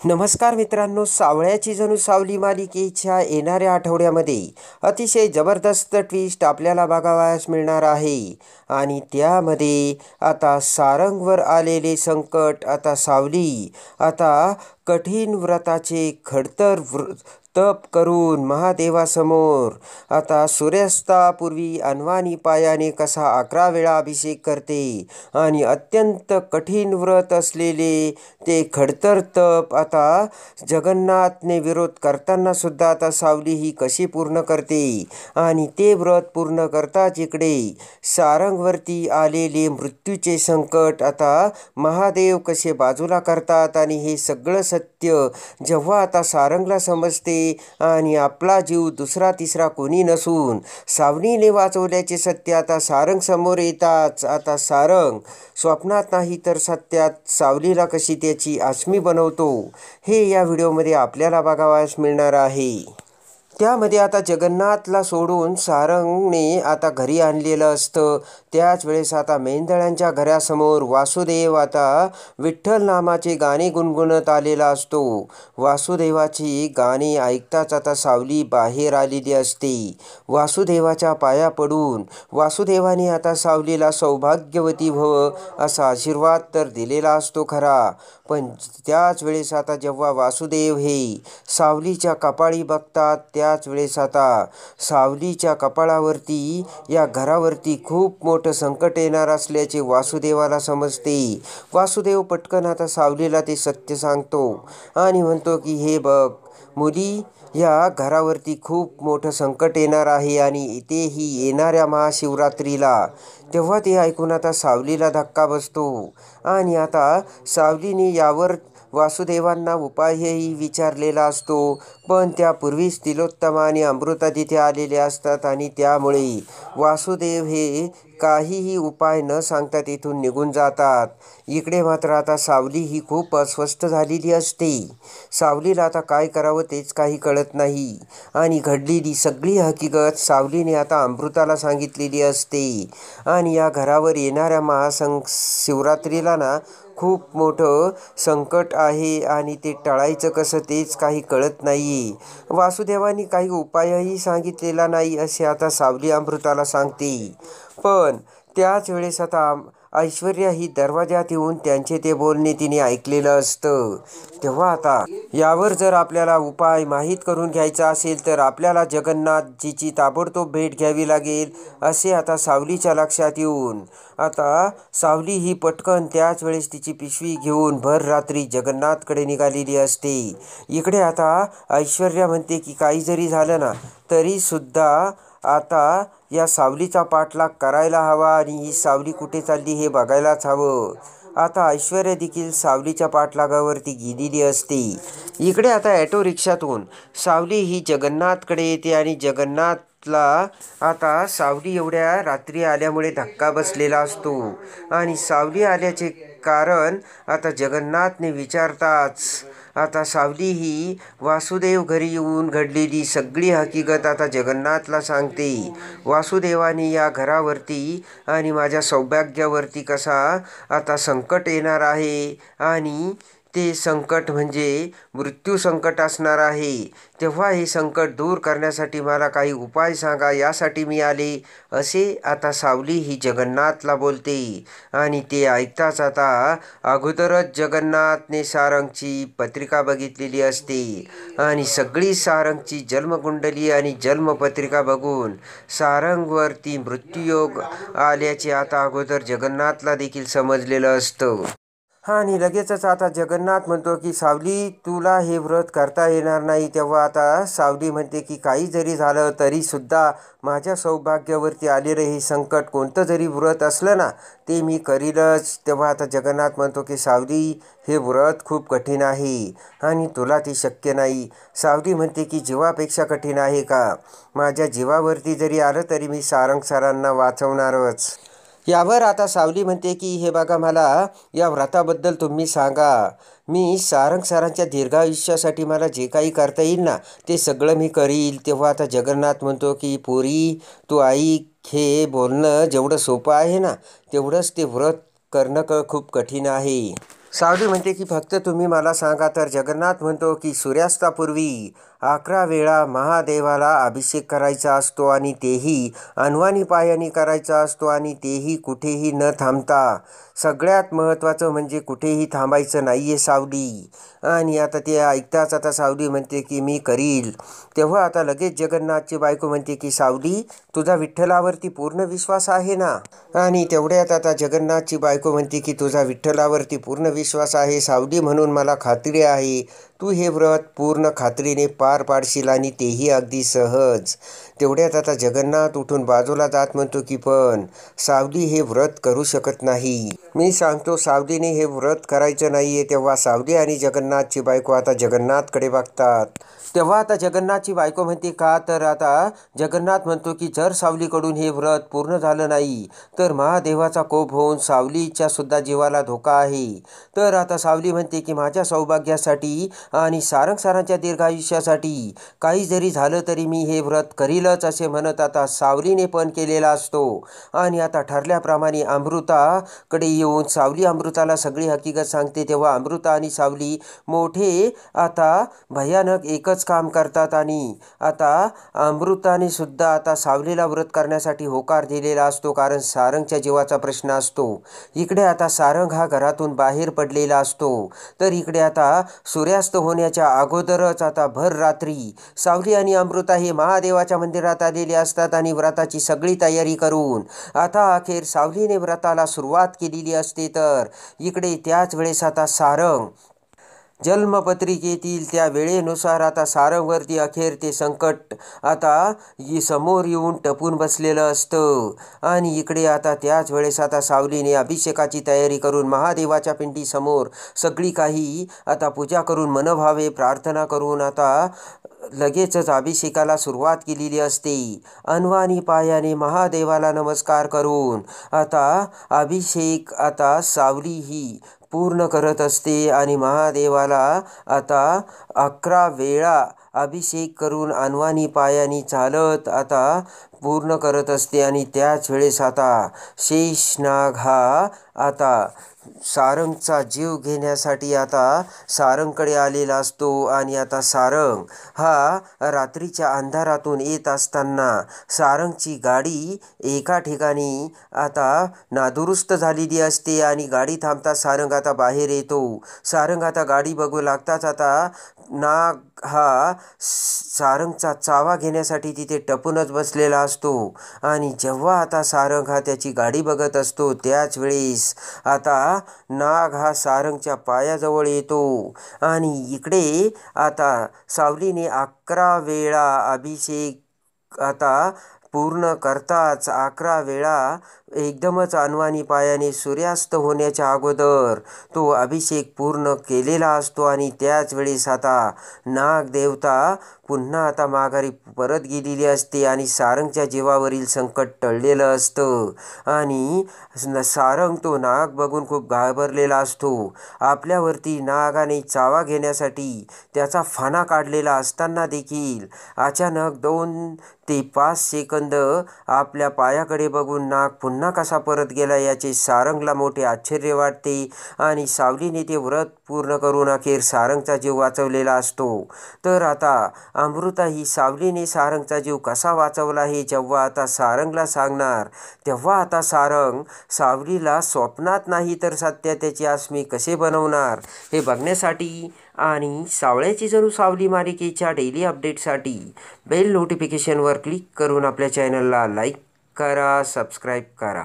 नमस्कार मित्रांनो, सावळ्याची जणू सावली मालिकेच्या येणाऱ्या आठवड्यामध्ये अतिशय जबरदस्त ट्विस्ट आपल्याला बघावयास मिळणार आहे. आणि त्यामध्ये आता सारंगवर आलेले संकट, आता सावली आता कठीण व्रताचे खडतर तप करून महादेवासमोर आता सूर्यास्तापूर्वी अनवाणी पायाने कसा 11 वेळा अभिषेक करते. आणि अत्यंत कठीण व्रत असलेले ते खडतर तप आता जगन्नाथने विरोध करताना सुद्धा आता सावली ही कशी पूर्ण करते. आणि ते व्रत पूर्ण करताच इकडे सारंगवरती आलेले मृत्यूचे संकट आता महादेव कसे बाजूला करतात. आणि हे सगळं सत्य जेव्हा आता सारंगला समजते आणि आपला जीव दुसरा तिसरा कोणी नसून सावलीने वाचवल्याचे सत्य आता सारंग समोर येताच आता सारंग स्वप्नात नाही तर सत्यात सावलीला कशी त्याची आसमी बनवतो हे या व्हिडिओमध्ये आपल्याला बघावयास मिळणार आहे. त्यामध्ये आता जगन्नाथला सोडून सारंगने आता घरी आणलेलं असतं. त्याच वेळेस आता मेंढळ्यांच्या घरासमोर वासुदेव आता विठ्ठल नामाचे गाणे गुणगुणत आलेला असतो. वासुदेवाची गाणी ऐकताच आता सावली बाहेर आलेली असते. वासुदेवाच्या पाया पडून वासुदेवाने आता सावलीला सौभाग्यवती भव असा आशीर्वाद तर दिलेला असतो खरा, पण त्याच वेळेस आता जेव्हा वासुदेव हे सावलीच्या कपाळी बघतात त्याच वेळेस आता सावलीच्या कपाळावरती या घरावरती खूप मोठं संकट येणार असल्याचे वासुदेवाला समजते. वासुदेव पटकन आता सावलीला ते सत्य सांगतो आणि म्हणतो की हे बघ मुली, या घरावरती खूप मोठं संकट येणार आहे आणि तेही येणाऱ्या महाशिवरात्रीला. तेव्हा ते ऐकून आता सावलीला धक्का बसतो आणि आता सावलीने यावर वासुदेवांना उपायही विचारलेला असतो, पण त्यापूर्वीच तिलोत्तमा आणि अमृता तिथे आलेले असतात आणि त्यामुळे वासुदेव हे काहीही उपाय न सांगता तिथून निघून जातात. इकडे मात्र आता सावली ही खूप अस्वस्थ झालेली असते. सावलीला आता काय करावं तेच काही कळत नाही आणि घडलेली सगळी हकीकत सावलीने आता अमृताला सांगितलेली असते. आणि या घरावर येणाऱ्या शिवरात्रीला ना खूप मोठं संकट आहे आणि ते टाळायचं कसं तेच काही कळत नाही. वासुदेवांनी काही उपायही सांगितलेला नाही असे आता सावली अमृताला सांगते. पण त्याच वेळेस आता ऐश्वर्या ही दरवाजात येऊन त्यांचे ते बोलणे तिने ऐकलेलं असतं. तेव्हा आता यावर जर आपल्याला उपाय माहीत करून घ्यायचा असेल तर आपल्याला जगन्नाथजीची ताबडतोब भेट घ्यावी लागेल असे आता सावलीच्या लक्षात येऊन आता सावली ही पटकन त्याच वेळेस तिची पिशवी घेऊन भर रात्री जगन्नाथकडे निघालेली असते. इकडे आता ऐश्वर्या म्हणते की काही जरी झालं ना तरी सुद्धा आता या सावलीचा पाठलाग करायला हवा आणि ही सावली कुठे चालली हे बघायलाच हवं. आता ऐश्वर्या देखील सावलीच्या पाठलागावरती गेलेली असते. इकडे आता ॲटो रिक्षातून सावली ही जगन्नाथकडे येते आणि जगन्नाथला आता सावली एवढ्या रात्री आल्यामुळे धक्का बसलेला असतो आणि सावली आल्याचे कारण आता जगन्नाथने विचारताच आता सावली ही वासुदेव घरी येऊन घडलेली सगळी हकीकत आता जगन्नाथला सांगते. वासुदेवाने या घरावरती आणि माझ्या सौभाग्यावरती कसा आता संकट येणार आहे आणि ते संकट म्हणजे मृत्यू संकट असणार आहे. तेव्हा हे संकट दूर करण्यासाठी मला काही उपाय सांगा, यासाठी मी आले असे आता सावली ही जगन्नाथला बोलते. आणि ते ऐकताच आता अगोदरच जगन्नाथने सारंगची पत्रिका बघितलेली असते आणि सगळी सारंगची जन्मकुंडली आणि जन्मपत्रिका बघून सारंगवरती मृत्यूयोग आल्याचे आता अगोदर जगन्नाथला देखील समजलेलं असतं. आणि लगेचच आता जगन्नाथ म्हणतो की सावली तुला हे व्रत करता येणार नाही. तेव्हा आता सावली म्हणते की काही जरी झालं तरी सुद्धा माझ्या सौभाग्यावरती आलेलं हे संकट कोणतं जरी व्रत असलं ना ते मी करीलच. तेव्हा आता जगन्नाथ म्हणतो की सावली हे व्रत खूप कठीण आहे आणि तुला ते शक्य नाही. सावली म्हणते की जीवापेक्षा कठीण आहे का? माझ्या जीवावरती जरी आलं तरी मी सारंग सरांना वाचवणारच. यावर आता सावली म्हणते की हे बघा, मला या व्रताबद्दल तुम्ही सांगा. मी सारंग सरांच्या दीर्घायुष्यासाठी मला जे काही करता येईल ना ते सगळं मी करील. तेव्हा आता जगन्नाथ म्हणतो की पोरी तू ऐक, हे बोलणं जेवढं सोपं आहे ना तेवढंच ते व्रत करणं खूप कठीण आहे. सावली म्हणते की फक्त तुम्ही मला सांगा. तर जगन्नाथ म्हणतो की सूर्यास्तापूर्वी 11 वेळा महादेवाला अभिषेक करायचा असतो आणि तेही अनवाणी पायाने करायचा असतो आणि तेही कुठेही न थांबता. सगळ्यात महत्त्वाचं म्हणजे कुठेही थांबायचं नाही आहे सावली. आणि आता ते ऐकताच आता सावली म्हणते की मी करील. तेव्हा आता लगेच जगन्नाथची बायको म्हणते की सावली, तुझा विठ्ठलावरती पूर्ण विश्वास आहे ना? आणि तेवढ्यात आता जगन्नाथची बायको म्हणते की तुझा विठ्ठलावरती पूर्ण विश्वास आहे सावली, म्हणून मला खात्री आहे तू हे व्रत पूर्ण खात्रीने पार पाडशील आणि तेही अगदी सहज. तेवढ्यात आता जगन्नाथ उठून बाजूला जात म्हणतो की पण सावली हे व्रत करू शकत नाही. मी सांगतो सावलीने हे व्रत करायचं नाहीये. तेव्हा सावली आणि जगन्नाथची बायको आता जगन्नाथकडे बघतात. तेव्हा आता जगन्नाथची बायको म्हणते का? तर आता जगन्नाथ म्हणतो की जर सावलीकडून हे व्रत पूर्ण झालं नाही तर महादेवाचा कोप होऊन सावलीच्या सुद्धा जीवाला धोका आहे. तर आता सावली म्हणते की माझ्या सौभाग्यासाठी आणि सारंग सरांच्या दीर्घायुष्यासाठी काही जरी झालं तरी मी हे व्रत करीलच असे म्हणत आता सावलीने पण केलेला असतो. आणि आता ठरल्याप्रमाणे अमृताकडे येऊन सावली अमृताला सगळी हकीकत सांगते. तेव्हा अमृता आणि सावली मोठे आता भयानक एकच काम करतात. आणि आता अमृताने सुद्धा आता सावलीला व्रत करण्यासाठी होकार दिलेला असतो, कारण सारंगच्या जीवाचा प्रश्न असतो. इकडे आता सारंग हा घरातून बाहेर पडलेला असतो. तर इकडे आता सूर्यास्त होण्याच्या अगोदरच आता भर रात्री सावली आणि अमृता हे महादेवाच्या मंदिरात आलेले असतात आणि व्रताची सगळी तयारी करून आता अखेर सावलीने व्रताला सुरुवात केलेली असते. तर इकडे त्याच वेळेस आता सारंग जन्मपत्रिकेतील त्या वेळेनुसार आता सारंगवरती अखेर ते संकट आता समोर येऊन टपून बसलेलं असतं. आणि इकडे आता त्याच वेळेस आता सावलीने अभिषेकाची तयारी करून महादेवाच्या पिंडीसमोर सगळी काही आता पूजा करून मनोभावे प्रार्थना करून आता लगेचच अभिषेकाला सुरुवात केलेली असते. अनवाणी पायाने महादेवाला नमस्कार करून आता अभिषेक आता सावली ही पूर्ण करत असते आणि महादेवाला आता 11 वेळा अभिषेक करून अनवाणी पायाने चालत आता पूर्ण करत असते. आणि त्याच वेळेस आता शेषनाग हा आता सारंगचा जीव घेण्यासाठी आता सारंगकडे आलेला असतो. आणि आता सारंग हा रात्रीच्या अंधारातून येत असताना सारंगची गाडी एका ठिकाणी आता नादुरुस्त झालेली असते आणि गाडी थांबता सारंग आता बाहेर येतो. सारंग आता गाडी बघू लागताच आता नाग हा सारंगचा चावा घेण्यासाठी तिथे टपूनच बसलेला असतो. आणि जेव्हा आता सारंग हा त्याची गाडी बघत असतो त्याच वेळेस आता नाग हा सारंगच्या पायाजवळ येतो. आणि इकडे आता सावलीने 11 वेळा अभिषेक आता पूर्ण करताच 11 वेळा एकदमच अनवाणी पायाने सूर्यास्त होण्याच्या अगोदर तो अभिषेक पूर्ण केलेला असतो. आणि त्याच वेळेस आता नागदेवता पुन्हा आता माघारी परत गेलेली असते आणि सारंगच्या जीवावरील संकट टळलेलं असतं. आणि सारंग तो नाग बघून खूप घाबरलेला असतो. आपल्यावरती नागाने चावा घेण्यासाठी त्याचा फणा काढलेला असताना देखील अचानक 2 ते 5 सेकंद आपल्या पायाकडे बघून नाग पुन्हा कसा परत गेला याचे सारंगला मोठे आश्चर्य वाटते. आणि सावलीने ते व्रत पूर्ण करून अखेर सारंगचा जीव वाचवलेला असतो. तर आता अमृता ही सावलीने सारंगचा जीव कसा वाचवला हे जेव्हा आता सारंगला सांगणार तेव्हा आता सारंग सावलीला स्वप्नात नाही तर सत्य त्याची आसमी कसे बनवणार हे बघण्यासाठी आणि सावळ्याची जणू सावली मालिकेच्या डेली अपडेटसाठी बेल नोटिफिकेशनवर क्लिक करून आपल्या चॅनलला लाईक करा, सबस्क्राईब करा.